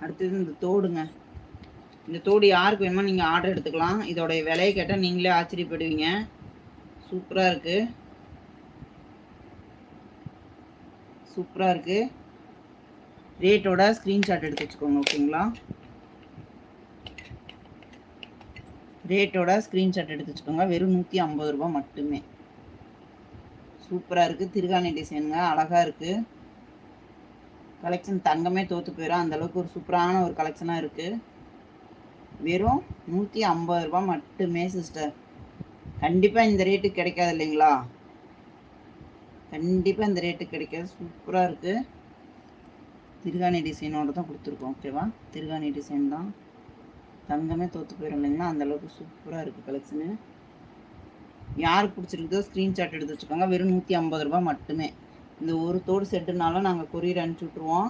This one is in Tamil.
அடுத்தது இந்த தோடுங்க. இந்த தோடு யாருக்கு வேணுமோ நீங்கள் ஆர்டர் எடுத்துக்கலாம். இதோடைய விலையை கேட்டால் நீங்களே ஆச்சரியப்படுவீங்க. சூப்பராக இருக்குது, சூப்பராக இருக்குது. ரேட்டோட ஸ்க்ரீன்ஷாட் எடுத்து வச்சுக்கோங்க, ஓகேங்களா? ரேட்டோட ஸ்க்ரீன்ஷாட் எடுத்து வச்சுக்கோங்க. வெறும் 150 ரூபா மட்டுமே. சூப்பராக இருக்குது. திருகாணி டிசைனுங்க, அழகாக இருக்குது. கலெக்ஷன் தங்கமே தோற்று போயிடும், அந்தளவுக்கு ஒரு சூப்பரான ஒரு கலெக்ஷனாக இருக்குது. வெறும் 150 ரூபா மட்டுமே சிஸ்டர். கண்டிப்பாக இந்த ரேட்டுக்கு கிடைக்காது இல்லைங்களா? கண்டிப்பாக இந்த ரேட்டுக்கு கிடைக்காது. சூப்பராக இருக்குது. திருகாணி டிசைனோடு தான் கொடுத்துருக்கோம், ஓகேவா? திருகாணி டிசைன் தான், தங்கமே தோற்று போயிடும் இல்லைங்களா? அந்தளவுக்கு சூப்பராக இருக்குது கலெக்ஷனு. யாருக்கு பிடிச்சிருக்குதோ ஸ்க்ரீன்ஷாட் எடுத்து வச்சுக்கோங்க. வெறும் 150 ரூபா மட்டுமே. இந்த ஒரு தோடு செட்டுனாலும் நாங்கள் கொரியர் அனுப்பிச்சி விட்ருவோம்.